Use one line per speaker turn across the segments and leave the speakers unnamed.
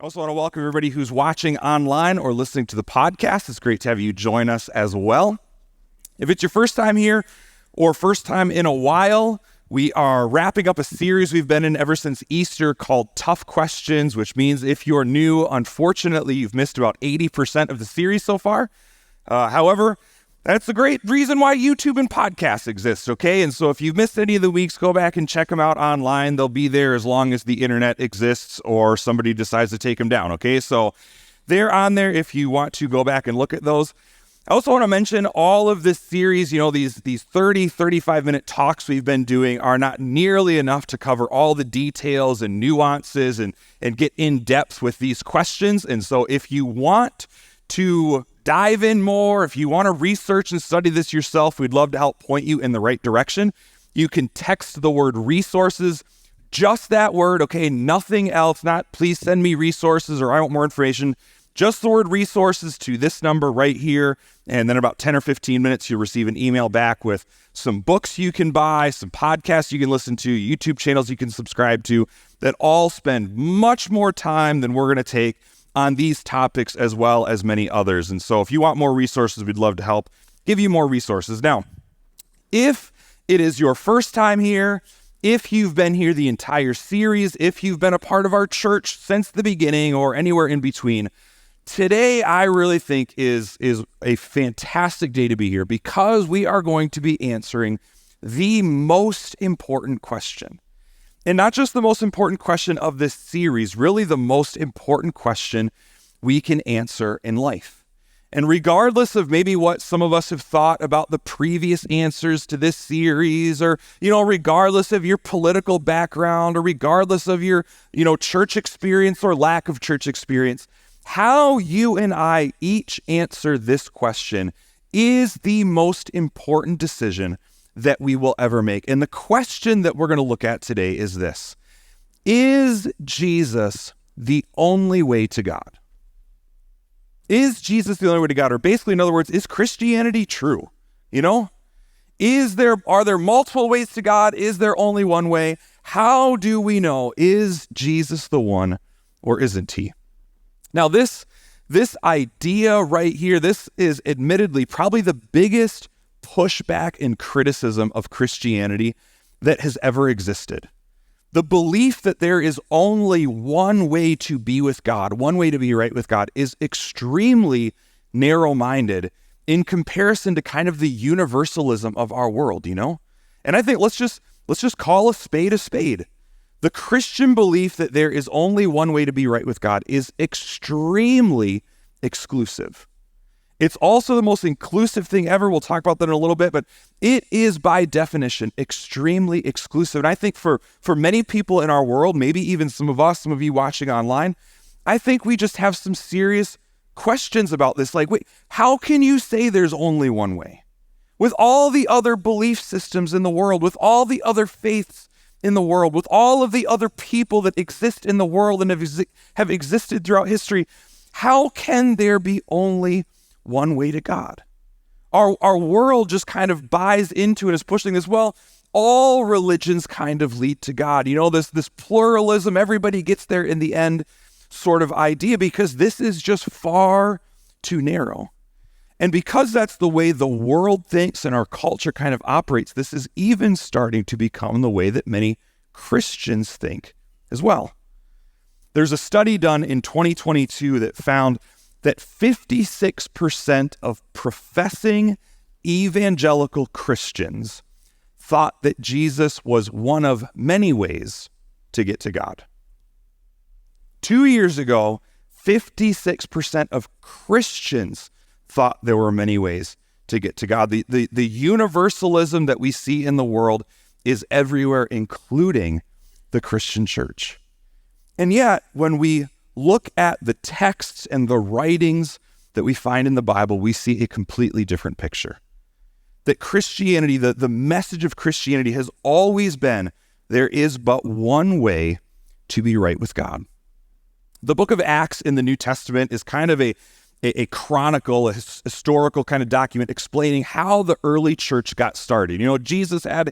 I also want to welcome everybody who's watching online or listening to the podcast. It's great to have you join us as well. If it's your first time here or first time in a while, we are wrapping up a series we've been in ever since Easter called Tough Questions, which means if you're new, unfortunately, you've missed about 80% of the series so far. However, that's a great reason why YouTube and podcasts exist, okay? And so if you've missed any of the weeks, go back and check them out online. They'll be there as long as the internet exists or somebody decides to take them down, okay? So they're on there if you want to go back and look at those. I also want to mention all of this series, these 30, 35-minute talks we've been doing are not nearly enough to cover all the details and nuances and get in depth with these questions. And so if you want to dive in more, if you want to research and study this yourself, we'd love to help point you in the right direction. You can text the word resources, just that word, okay? Nothing else, not please send me resources or I want more information. Just the word resources to this number right here. And then about 10 or 15 minutes, you'll receive an email back with some books you can buy, some podcasts you can listen to, YouTube channels you can subscribe to that all spend much more time than we're going to take on these topics as well as many others. And so if you want more resources, we'd love to help give you more resources. Now, if it is your first time here, if you've been here the entire series, if you've been a part of our church since the beginning or anywhere in between, today I really think is a fantastic day to be here because we are going to be answering the most important question. And not just the most important question of this series, really the most important question we can answer in life. And regardless of maybe what some of us have thought about the previous answers to this series, or, regardless of your political background, or regardless of your, church experience or lack of church experience, how you and I each answer this question is the most important decision that we will ever make. And the question that we're going to look at today is this: is Jesus the only way to God? Is Jesus the only way to God? Or basically, in other words, is Christianity true? Are there multiple ways to God? Is there only one way? How do we know? Is Jesus the one or isn't he? Now, this idea right here, this is admittedly probably the biggest pushback and criticism of Christianity that has ever existed. The belief that there is only one way to be with God, one way to be right with God, is extremely narrow-minded in comparison to kind of the universalism of our world, And I think let's just call a spade a spade. The Christian belief that there is only one way to be right with God is extremely exclusive. It's also the most inclusive thing ever. We'll talk about that in a little bit, but it is by definition extremely exclusive. And I think for many people in our world, maybe even some of you watching online, I think we just have some serious questions about this. Like, wait, how can you say there's only one way? With all the other belief systems in the world, with all the other faiths in the world, with all of the other people that exist in the world and have existed throughout history, how can there be only one way to God? Our world just kind of buys into and is pushing this, well, all religions kind of lead to God. This pluralism, everybody gets there in the end sort of idea, because this is just far too narrow. And because that's the way the world thinks and our culture kind of operates, this is even starting to become the way that many Christians think as well. There's a study done in 2022 that found that 56% of professing evangelical Christians thought that Jesus was one of many ways to get to God. 2 years ago, 56% of Christians thought there were many ways to get to God. The universalism that we see in the world is everywhere, including the Christian church. And yet, when we look at the texts and the writings that we find in the Bible, we see a completely different picture. That Christianity, the message of Christianity has always been, there is but one way to be right with God. The book of Acts in the New Testament is kind of a chronicle, a historical kind of document explaining how the early church got started. Jesus had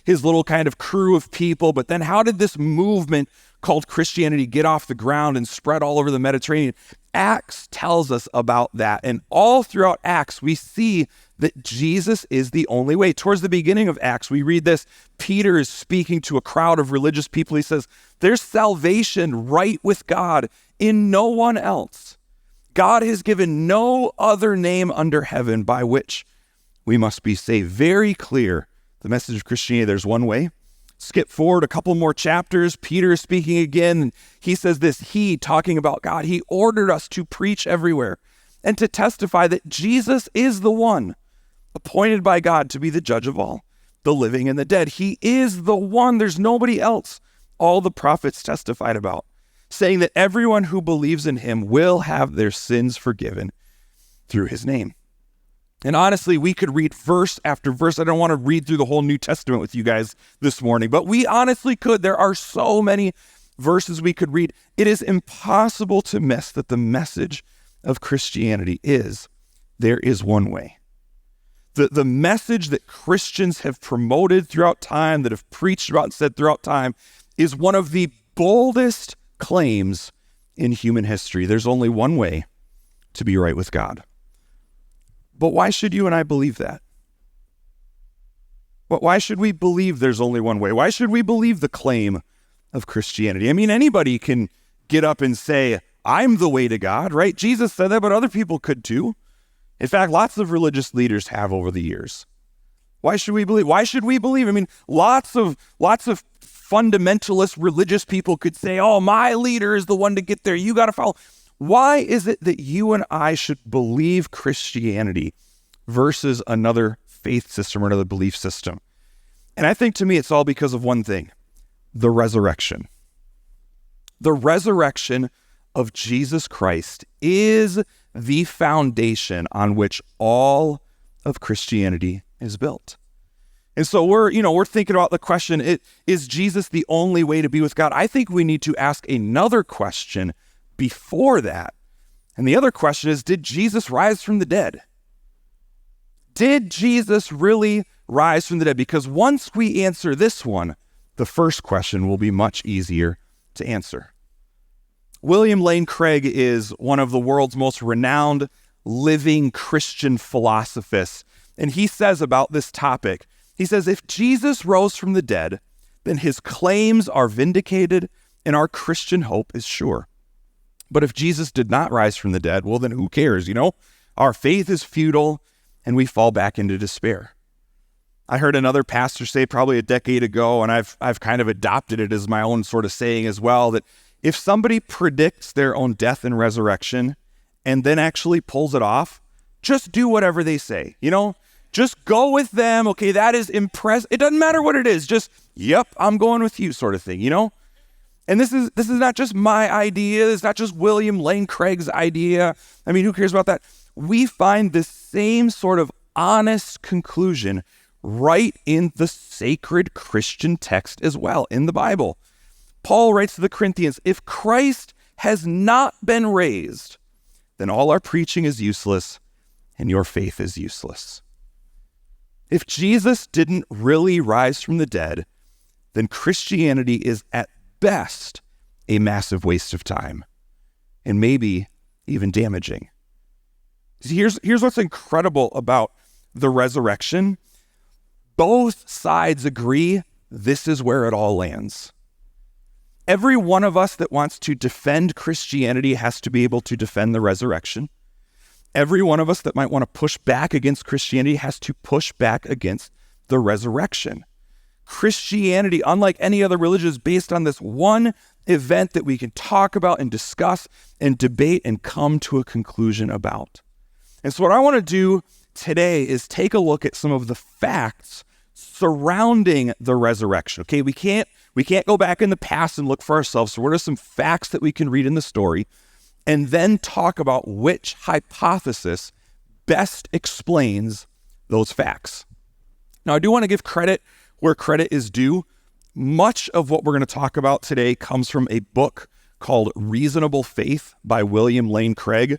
his little kind of crew of people, but then how did this movement called Christianity get off the ground and spread all over the Mediterranean. Acts tells us about that. And all throughout Acts, we see that Jesus is the only way. Towards the beginning of Acts, we read this. Peter is speaking to a crowd of religious people. He says, there's salvation right with God in no one else. God has given no other name under heaven by which we must be saved. Very clear. The message of Christianity, there's one way. Skip forward a couple more chapters. Peter is speaking again. He says this, he, talking about God, he ordered us to preach everywhere and to testify that Jesus is the one appointed by God to be the judge of all, the living and the dead. He is the one. There's nobody else. All the prophets testified about, saying that everyone who believes in him will have their sins forgiven through his name. And honestly, we could read verse after verse. I don't want to read through the whole New Testament with you guys this morning, but we honestly could. There are so many verses we could read. It is impossible to miss that the message of Christianity is there is one way. The message that Christians have promoted throughout time, that have preached about and said throughout time, is one of the boldest claims in human history. There's only one way to be right with God. But why should you and I believe that? Why should we believe there's only one way? Why should we believe the claim of Christianity? I mean, anybody can get up and say, I'm the way to God, right? Jesus said that, but other people could too. In fact, lots of religious leaders have over the years. Why should we believe? Why should we believe? I mean, lots of fundamentalist religious people could say, oh, my leader is the one to get there. You got to follow. Why is it that you and I should believe Christianity versus another faith system or another belief system? And I think to me, it's all because of one thing, the resurrection. The resurrection of Jesus Christ is the foundation on which all of Christianity is built. And so we're thinking about the question, is Jesus the only way to be with God? I think we need to ask another question before that. And the other question is, did Jesus rise from the dead? Did Jesus really rise from the dead? Because once we answer this one, the first question will be much easier to answer. William Lane Craig is one of the world's most renowned living Christian philosophers. And he says about this topic, he says, if Jesus rose from the dead, then his claims are vindicated and our Christian hope is sure. But if Jesus did not rise from the dead, well, then who cares? Our faith is futile and we fall back into despair. I heard another pastor say probably a decade ago, and I've kind of adopted it as my own sort of saying as well, that if somebody predicts their own death and resurrection and then actually pulls it off, just do whatever they say, just go with them. Okay, that is impressive. It doesn't matter what it is. Just, yep, I'm going with you sort of thing, And this is not just my idea. It's not just William Lane Craig's idea. I mean, who cares about that? We find the same sort of honest conclusion right in the sacred Christian text as well, in the Bible. Paul writes to the Corinthians, if Christ has not been raised, then all our preaching is useless and your faith is useless. If Jesus didn't really rise from the dead, then Christianity is at best a massive waste of time and maybe even damaging. Here's what's incredible about the resurrection. Both sides agree this is where it all lands. Every one of us that wants to defend Christianity has to be able to defend the resurrection. Every one of us that might want to push back against Christianity has to push back against the resurrection. Christianity, unlike any other religion, is based on this one event that we can talk about and discuss and debate and come to a conclusion about. And so what I want to do today is take a look at some of the facts surrounding the resurrection. Okay, we can't go back in the past and look for ourselves. So what are some facts that we can read in the story? And then talk about which hypothesis best explains those facts. Now, I do want to give credit where credit is due. Much of what we're going to talk about today comes from a book called Reasonable Faith by William Lane Craig.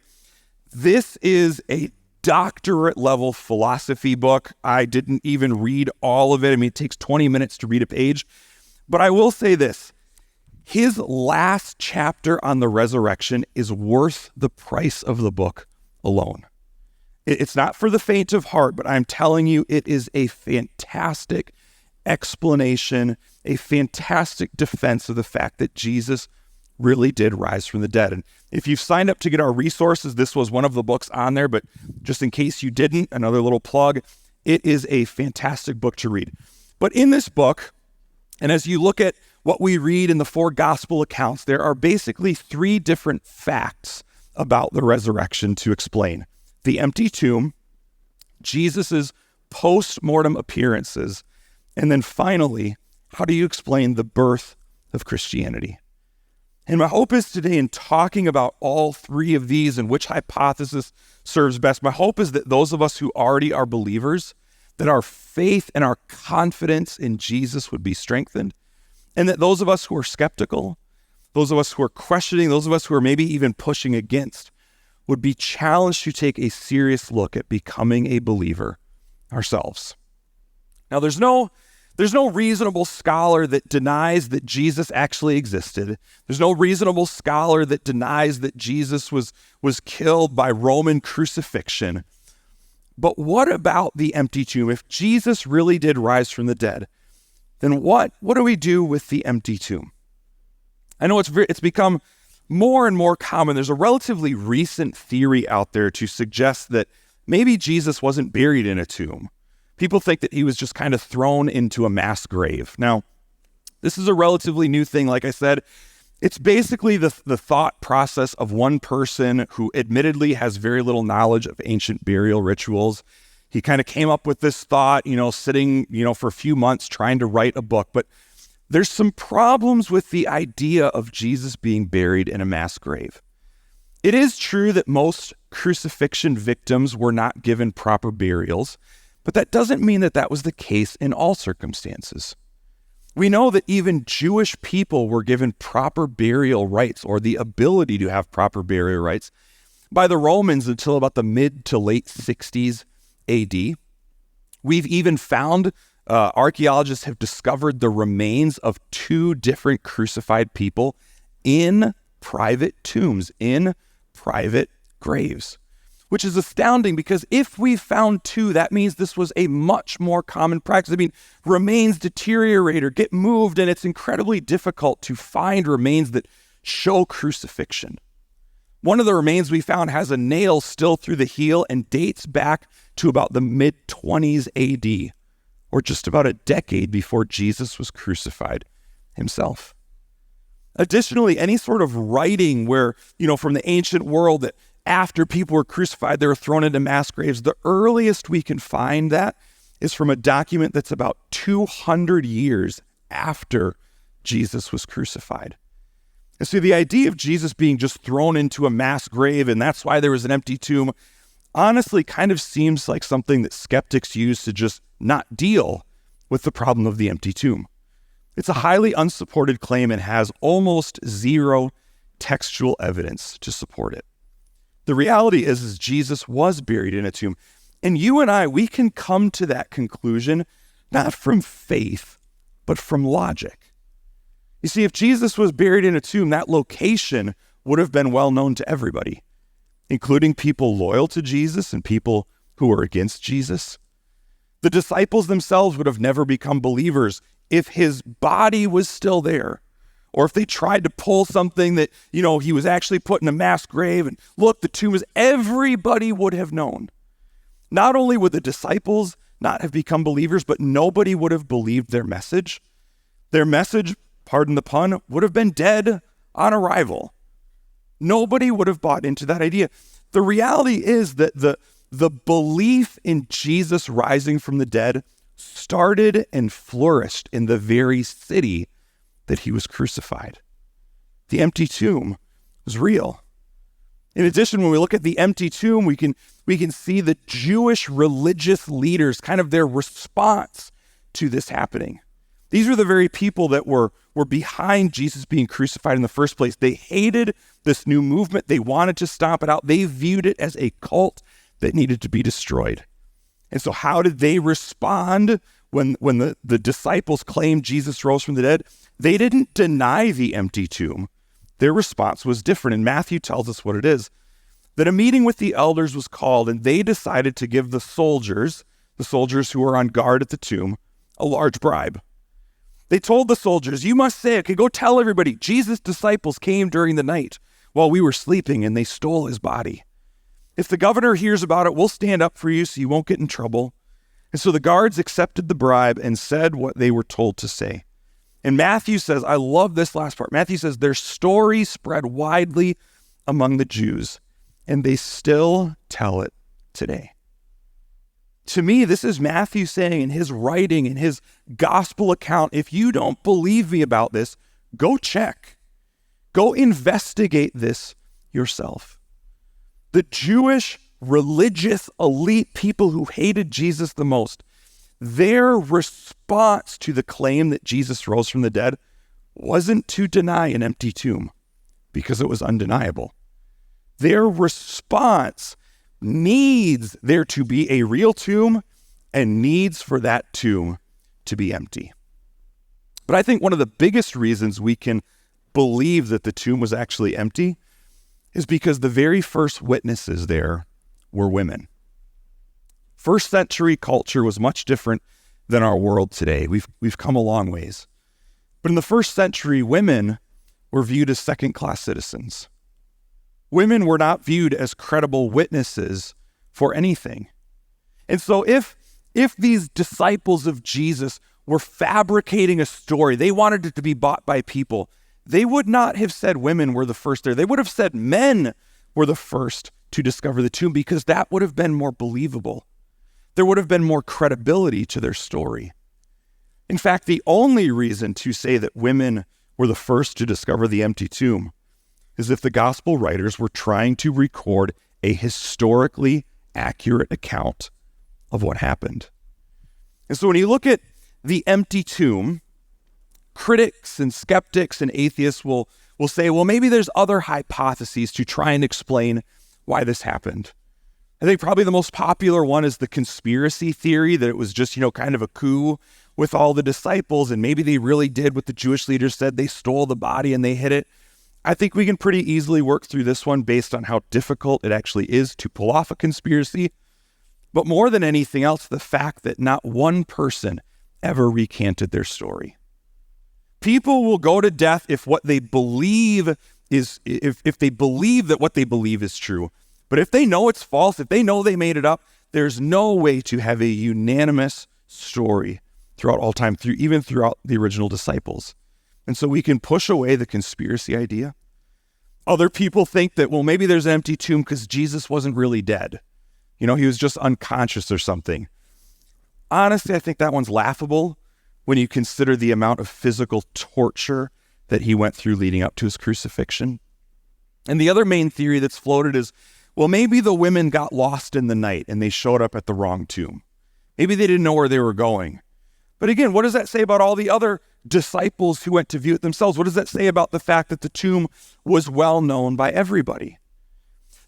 This is a doctorate level philosophy book. I didn't even read all of it. I mean, it takes 20 minutes to read a page. But I will say this. His last chapter on the resurrection is worth the price of the book alone. It's not for the faint of heart, but I'm telling you, it is a fantastic explanation, a fantastic defense of the fact that Jesus really did rise from the dead. And if you've signed up to get our resources, this was one of the books on there, but just in case you didn't, another little plug, it is a fantastic book to read. But in this book, and as you look at what we read in the 4 gospel accounts, there are basically 3 different facts about the resurrection to explain: the empty tomb, Jesus's post-mortem appearances, and then finally, how do you explain the birth of Christianity? And my hope is today, in talking about all 3 of these and which hypothesis serves best, my hope is that those of us who already are believers, that our faith and our confidence in Jesus would be strengthened, and that those of us who are skeptical, those of us who are questioning, those of us who are maybe even pushing against, would be challenged to take a serious look at becoming a believer ourselves. Now, there's no reasonable scholar that denies that Jesus actually existed. There's no reasonable scholar that denies that Jesus was killed by Roman crucifixion. But what about the empty tomb? If Jesus really did rise from the dead, then what do we do with the empty tomb? I know it's become more and more common. There's a relatively recent theory out there to suggest that maybe Jesus wasn't buried in a tomb. People think that he was just kind of thrown into a mass grave. Now, this is a relatively new thing. Like I said, it's basically the thought process of one person who admittedly has very little knowledge of ancient burial rituals. He kind of came up with this thought, sitting, for a few months trying to write a book. But there's some problems with the idea of Jesus being buried in a mass grave. It is true that most crucifixion victims were not given proper burials, but that doesn't mean that that was the case in all circumstances. We know that even Jewish people were given proper burial rites, or the ability to have proper burial rites, by the Romans until about the mid to late 60s AD. We've even found, archaeologists have discovered the remains of 2 different crucified people in private tombs, in private graves, which is astounding because if we found 2, that means this was a much more common practice. I mean, remains deteriorate or get moved, and it's incredibly difficult to find remains that show crucifixion. One of the remains we found has a nail still through the heel and dates back to about the mid-20s AD, or just about a decade before Jesus was crucified himself. Additionally, any sort of writing where, from the ancient world that after people were crucified, they were thrown into mass graves, the earliest we can find that is from a document that's about 200 years after Jesus was crucified. And so the idea of Jesus being just thrown into a mass grave, and that's why there was an empty tomb, honestly kind of seems like something that skeptics use to just not deal with the problem of the empty tomb. It's a highly unsupported claim and has almost zero textual evidence to support it. The reality is Jesus was buried in a tomb. And you and I, we can come to that conclusion not from faith, but from logic. You see, if Jesus was buried in a tomb, that location would have been well known to everybody, including people loyal to Jesus and people who were against Jesus. The disciples themselves would have never become believers if his body was still there, or if they tried to pull something that, he was actually put in a mass grave and look, the tomb is, everybody would have known. Not only would the disciples not have become believers, but nobody would have believed their message. Their message, pardon the pun, would have been dead on arrival. Nobody would have bought into that idea. The reality is that the belief in Jesus rising from the dead started and flourished in the very city that he was crucified. The empty tomb was real. In addition, when we look at the empty tomb, we can see the Jewish religious leaders, kind of their response to this happening. These were the very people that were behind Jesus being crucified in the first place. They hated this new movement. They wanted to stomp it out. They viewed it as a cult that needed to be destroyed. And so how did they respond when the disciples claimed Jesus rose from the dead, they didn't deny the empty tomb. Their response was different, and Matthew tells us what it is. That a meeting with the elders was called, and they decided to give the soldiers who were on guard at the tomb, a large bribe. They told the soldiers, "You must say, okay, go tell everybody, Jesus' disciples came during the night while we were sleeping, and they stole his body. If the governor hears about it, we'll stand up for you so you won't get in trouble." And so the guards accepted the bribe and said what they were told to say. And Matthew says, I love this last part. Matthew says, their story spread widely among the Jews, and they still tell it today. To me, this is Matthew saying in his writing, in his gospel account, if you don't believe me about this, go check. Go investigate this yourself. The Jewish religious elite people who hated Jesus the most, their response to the claim that Jesus rose from the dead wasn't to deny an empty tomb, because it was undeniable. Their response needs there to be a real tomb and needs for that tomb to be empty. But I think one of the biggest reasons we can believe that the tomb was actually empty is because the very first witnesses there were women. First century culture was much different than our world today. We've come a long ways. But in the first century, women were viewed as second-class citizens. Women were not viewed as credible witnesses for anything. And so if these disciples of Jesus were fabricating a story, they wanted it to be bought by people, they would not have said women were the first there. They would have said men were the first to discover the tomb, because that would have been more believable. There would have been more credibility to their story. In fact, the only reason to say that women were the first to discover the empty tomb is if the gospel writers were trying to record a historically accurate account of what happened. And so when you look at the empty tomb, critics and skeptics and atheists will say, well, maybe there's other hypotheses to try and explain why this happened. I think probably the most popular one is the conspiracy theory, that it was just, kind of a coup with all the disciples, and maybe they really did what the Jewish leaders said. They stole the body and they hid it. I think we can pretty easily work through this one based on how difficult it actually is to pull off a conspiracy. But more than anything else, the fact that not one person ever recanted their story. People will go to death if what they believe is, if they believe that what they believe is true. But if they know it's false, if they know they made it up, there's no way to have a unanimous story throughout all time, even throughout the original disciples. And so we can push away the conspiracy idea. Other people think that, well, maybe there's an empty tomb because Jesus wasn't really dead. He was just unconscious or something. Honestly, I think that one's laughable when you consider the amount of physical torture that he went through leading up to his crucifixion. And the other main theory that's floated is, well, maybe the women got lost in the night and they showed up at the wrong tomb. Maybe they didn't know where they were going. But again, what does that say about all the other disciples who went to view it themselves? What does that say about the fact that the tomb was well known by everybody?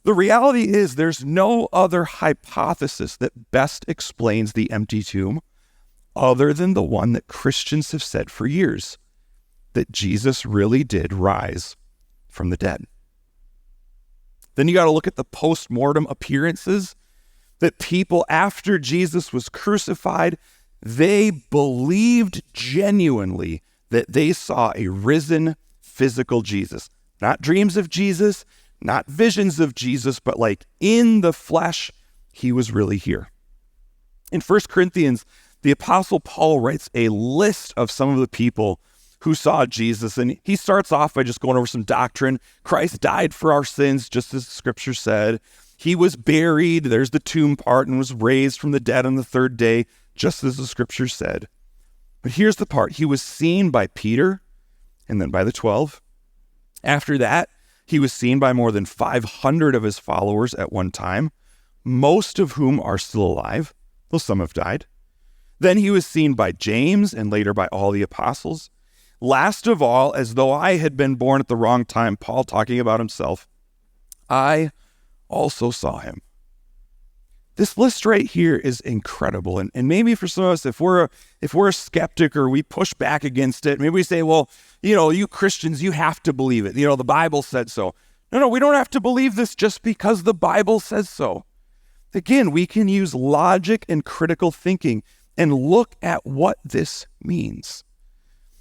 The reality is there's no other hypothesis that best explains the empty tomb other than the one that Christians have said for years, that Jesus really did rise from the dead. Then you got to look at the postmortem appearances, that people after Jesus was crucified, they believed genuinely that they saw a risen physical Jesus. Not dreams of Jesus, not visions of Jesus, but like in the flesh, he was really here. In 1 Corinthians, the Apostle Paul writes a list of some of the people who saw Jesus, and he starts off by just going over some doctrine. Christ died for our sins, just as the scripture said. He was buried, there's the tomb part, and was raised from the dead on the third day, just as the scripture said. But here's the part. He was seen by Peter, and then by the 12. After that, he was seen by more than 500 of his followers at one time, most of whom are still alive, though some have died. Then he was seen by James, and later by all the apostles. Last of all, as though I had been born at the wrong time, Paul talking about himself, I also saw him. This list right here is incredible. And maybe for some of us, if we're a skeptic or we push back against it, maybe we say, well, you Christians, you have to believe it. The Bible said so. No, we don't have to believe this just because the Bible says so. Again, we can use logic and critical thinking and look at what this means.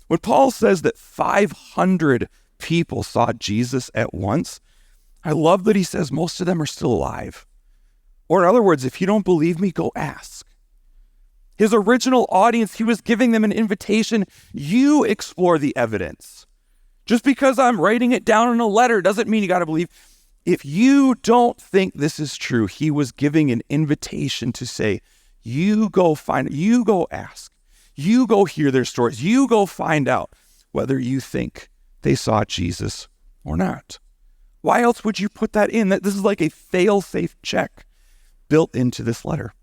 When Paul says that 500 people saw Jesus at once, I love that he says most of them are still alive. Or in other words, if you don't believe me, go ask. His original audience, he was giving them an invitation. You explore the evidence. Just because I'm writing it down in a letter doesn't mean you got to believe. If you don't think this is true, he was giving an invitation to say, you go find it, you go ask, you go hear their stories, you go find out whether you think they saw Jesus or not. Why else would you put that in? This is like a fail-safe check built into this letter.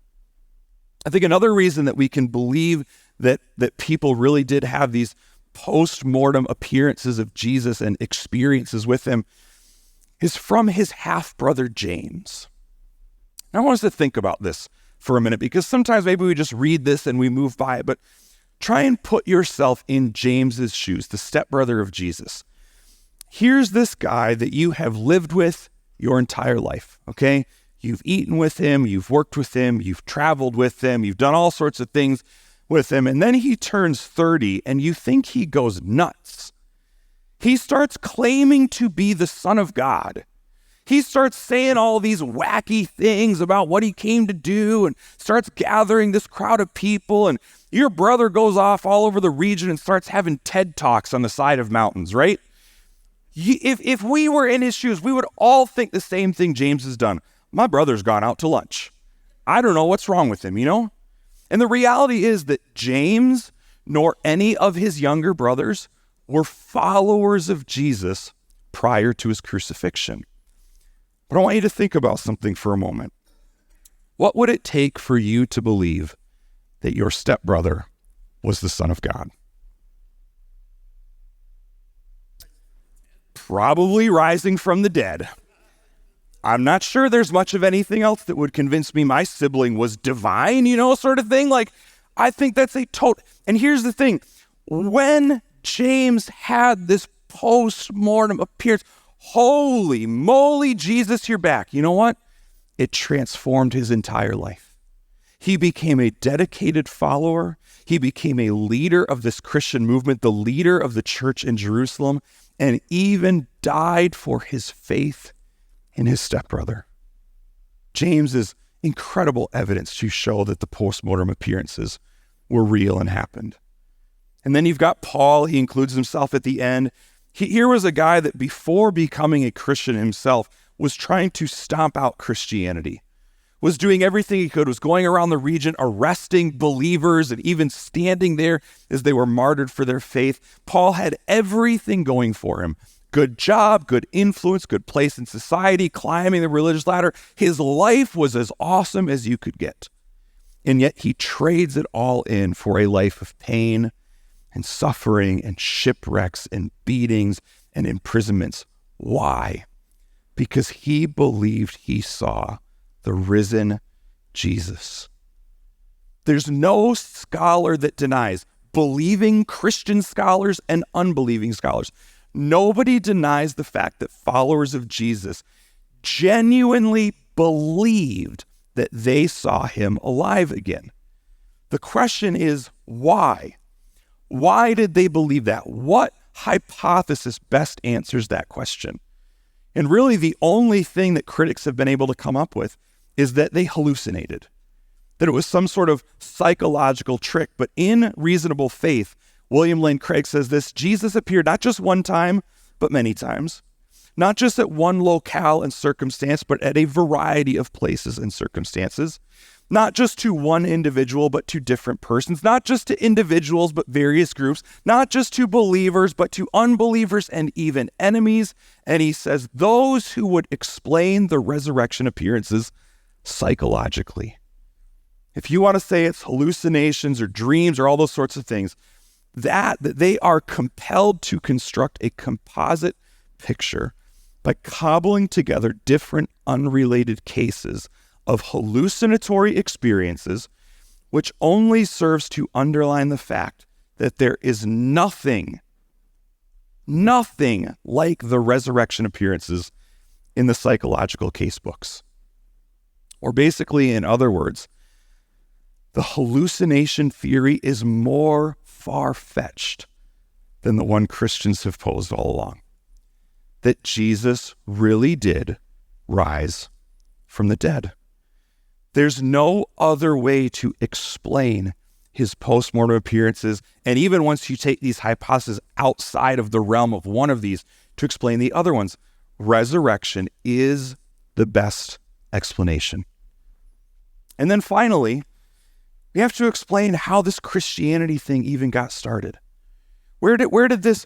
I think another reason that we can believe that people really did have these post-mortem appearances of Jesus and experiences with him is from his half-brother James. Now, I want us to think about this for a minute, because sometimes maybe we just read this and we move by it, but try and put yourself in James's shoes, the stepbrother of Jesus. Here's this guy that you have lived with your entire life, okay? You've eaten with him, you've worked with him, you've traveled with him, you've done all sorts of things with him, and then he turns 30 and you think he goes nuts. He starts claiming to be the Son of God. He starts saying all these wacky things about what he came to do and starts gathering this crowd of people, and your brother goes off all over the region and starts having TED Talks on the side of mountains, right? If we were in his shoes, we would all think the same thing James has done. My brother's gone out to lunch. I don't know what's wrong with him, And the reality is that James, nor any of his younger brothers, were followers of Jesus prior to his crucifixion. But I want you to think about something for a moment. What would it take for you to believe that your stepbrother was the Son of God? Probably rising from the dead. I'm not sure there's much of anything else that would convince me my sibling was divine, sort of thing. Like, I think that's a total. And here's the thing. When James had this post-mortem appearance, holy moly, Jesus, you're back. You know what? It transformed his entire life. He became a dedicated follower. He became a leader of this Christian movement, the leader of the church in Jerusalem, and even died for his faith in his stepbrother. James is incredible evidence to show that the post-mortem appearances were real and happened. And then you've got Paul. He includes himself at the end. Here was a guy that before becoming a Christian himself was trying to stomp out Christianity, was doing everything he could, was going around the region, arresting believers and even standing there as they were martyred for their faith. Paul had everything going for him. Good job, good influence, good place in society, climbing the religious ladder. His life was as awesome as you could get. And yet he trades it all in for a life of pain and suffering and shipwrecks and beatings and imprisonments. Why? Because he believed he saw the risen Jesus. There's no scholar that denies, believing Christian scholars and unbelieving scholars. Nobody denies the fact that followers of Jesus genuinely believed that they saw him alive again. The question is, why? Why did they believe that? What hypothesis best answers that question? And really, the only thing that critics have been able to come up with is that they hallucinated, that it was some sort of psychological trick. But in Reasonable Faith, William Lane Craig says this: Jesus appeared not just one time, but many times. Not just at one locale and circumstance, but at a variety of places and circumstances. Not just to one individual, but to different persons. Not just to individuals, but various groups. Not just to believers, but to unbelievers and even enemies. And he says those who would explain the resurrection appearances psychologically. If you want to say it's hallucinations or dreams or all those sorts of things, that they are compelled to construct a composite picture by cobbling together different unrelated cases of hallucinatory experiences, which only serves to underline the fact that there is nothing like the resurrection appearances in the psychological casebooks. Or basically, in other words, the hallucination theory is more far-fetched than the one Christians have posed all along, that Jesus really did rise from the dead. There's no other way to explain his postmortem appearances, and even once you take these hypotheses outside of the realm of one of these to explain the other ones, resurrection is the best explanation. And then finally, we have to explain how this Christianity thing even got started. Where did this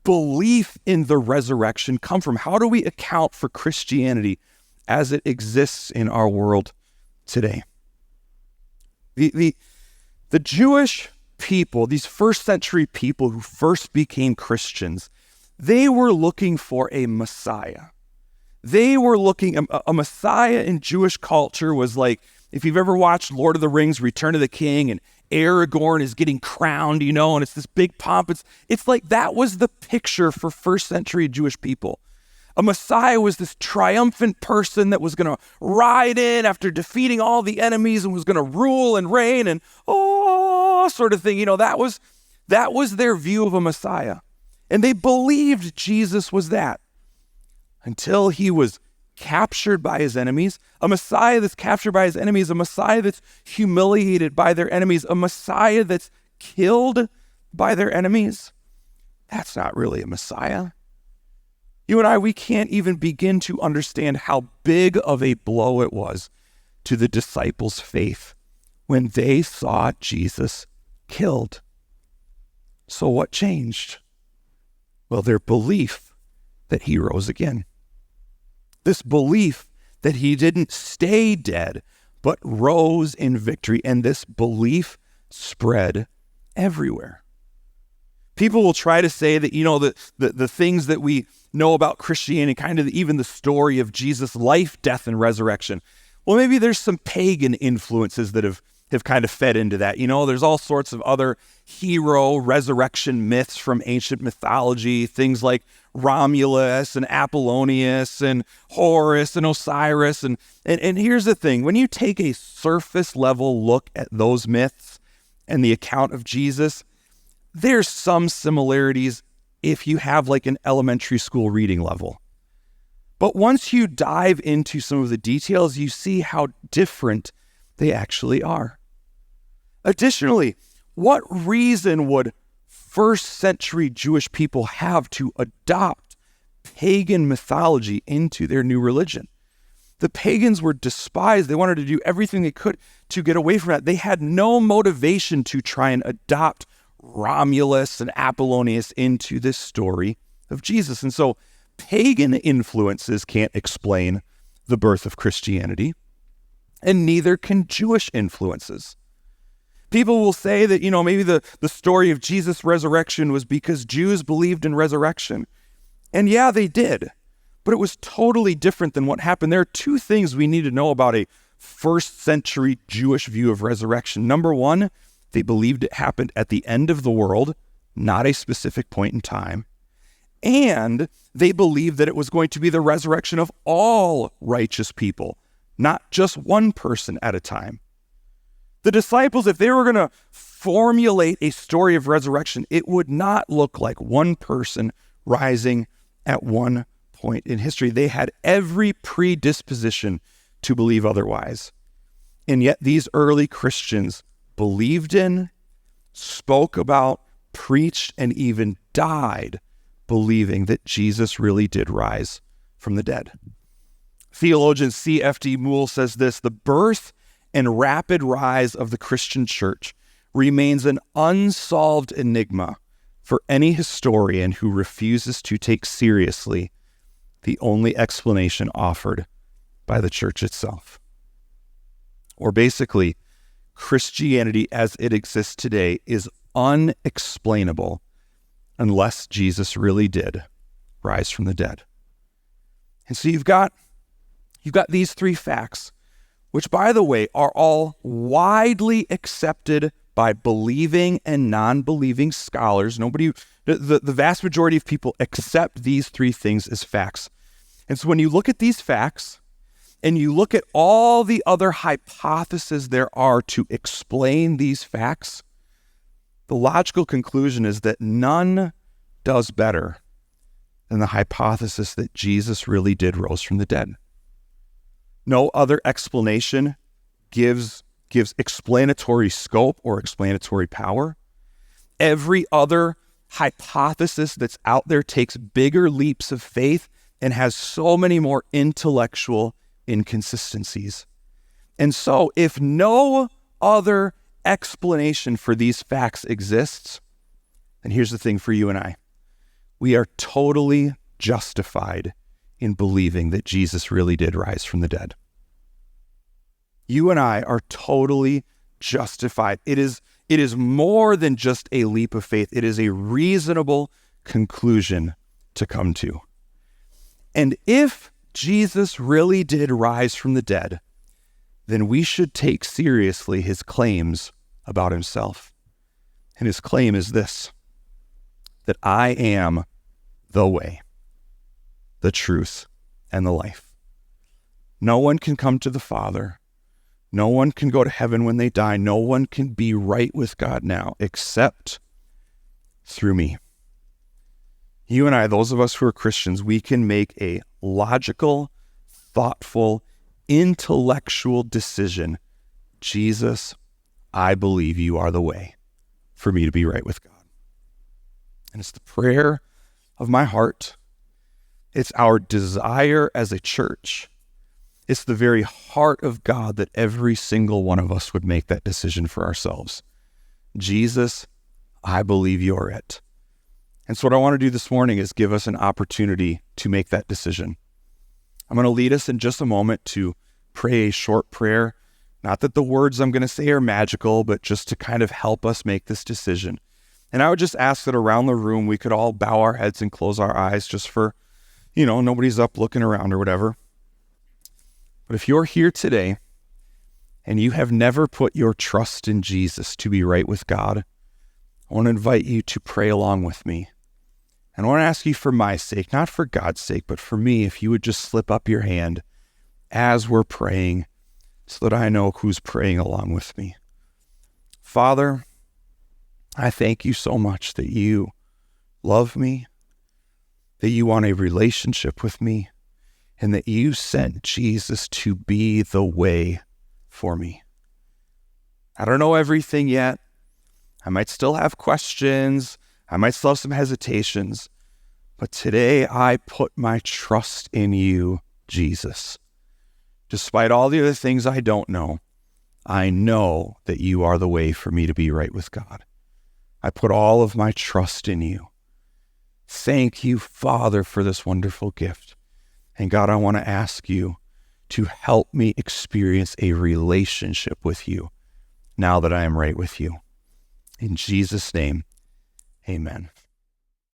belief in the resurrection come from? How do we account for Christianity as it exists in our world today? The Jewish people, these first century people who first became Christians, they were looking for a Messiah. They were looking, a Messiah in Jewish culture was like, if you've ever watched Lord of the Rings, Return of the King, and Aragorn is getting crowned, and it's this big pomp. It's like that was the picture for first century Jewish people. A Messiah was this triumphant person that was going to ride in after defeating all the enemies and was going to rule and reign and sort of thing. That was their view of a Messiah. And they believed Jesus was that until he was captured by his enemies. A Messiah that's captured by his enemies, a Messiah that's humiliated by their enemies, a Messiah that's killed by their enemies. That's not really a Messiah. You and I, we can't even begin to understand how big of a blow it was to the disciples' faith when they saw Jesus killed. So what changed? Well, their belief that he rose again. This belief that he didn't stay dead, but rose in victory. And this belief spread everywhere. People will try to say that, the things that we know about Christianity, kind of even the story of Jesus' life, death, and resurrection. Well, maybe there's some pagan influences that have kind of fed into that. There's all sorts of other hero resurrection myths from ancient mythology, things like Romulus and Apollonius and Horus and Osiris. And here's the thing, when you take a surface level look at those myths and the account of Jesus, there's some similarities if you have like an elementary school reading level. But once you dive into some of the details, you see how different they actually are. Additionally, what reason would first century Jewish people have to adopt pagan mythology into their new religion? The pagans were despised. They wanted to do everything they could to get away from that. They had no motivation to try and adopt Romulus and Apollonius into this story of Jesus. And so pagan influences can't explain the birth of Christianity, and neither can Jewish influences. People will say that, maybe the story of Jesus' resurrection was because Jews believed in resurrection. And yeah, they did. But it was totally different than what happened. There are two things we need to know about a first century Jewish view of resurrection. Number one, they believed it happened at the end of the world, not a specific point in time. And they believed that it was going to be the resurrection of all righteous people, not just one person at a time. The disciples, if they were going to formulate a story of resurrection, it would not look like one person rising at one point in history. They had every predisposition to believe otherwise. And yet these early Christians believed in, spoke about, preached, and even died believing that Jesus really did rise from the dead. Theologian C.F.D. Moule says this: the birth and rapid rise of the Christian church remains an unsolved enigma for any historian who refuses to take seriously the only explanation offered by the church itself. Or basically, Christianity as it exists today is unexplainable unless Jesus really did rise from the dead. And so you've got these three facts. which, by the way, are all widely accepted by believing and non-believing scholars. The vast majority of people accept these three things as facts. And so when you look at these facts and you look at all the other hypotheses there are to explain these facts, the logical conclusion is that none does better than the hypothesis that Jesus really did rose from the dead. No other explanation gives explanatory scope or explanatory power. Every other hypothesis that's out there takes bigger leaps of faith and has so many more intellectual inconsistencies. And so if no other explanation for these facts exists, then here's the thing for you and I. We are totally justified in believing that Jesus really did rise from the dead. You and I are totally justified. It is more than just a leap of faith. It is a reasonable conclusion to come to. And if Jesus really did rise from the dead, then we should take seriously his claims about himself. And his claim is this, that I am the way, the truth, and the life. No one can come to the Father. No one can go to heaven when they die. No one can be right with God now except through me. You and I, those of us who are Christians, we can make a logical, thoughtful, intellectual decision. Jesus, I believe you are the way for me to be right with God. And it's the prayer of my heart. It's our desire as a church. It's the very heart of God that every single one of us would make that decision for ourselves. Jesus, I believe you're it. And so what I want to do this morning is give us an opportunity to make that decision. I'm going to lead us in just a moment to pray a short prayer. Not that the words I'm going to say are magical, but just to kind of help us make this decision. And I would just ask that around the room, we could all bow our heads and close our eyes just for, nobody's up looking around or whatever. But if you're here today and you have never put your trust in Jesus to be right with God, I want to invite you to pray along with me. And I want to ask you for my sake, not for God's sake, but for me, if you would just slip up your hand as we're praying so that I know who's praying along with me. Father, I thank you so much that you love me, that you want a relationship with me, and that you sent Jesus to be the way for me. I don't know everything yet. I might still have questions. I might still have some hesitations. But today I put my trust in you, Jesus. Despite all the other things I don't know, I know that you are the way for me to be right with God. I put all of my trust in you. Thank you, Father, for this wonderful gift. And God, I want to ask you to help me experience a relationship with you now that I am right with you. In Jesus' name, amen.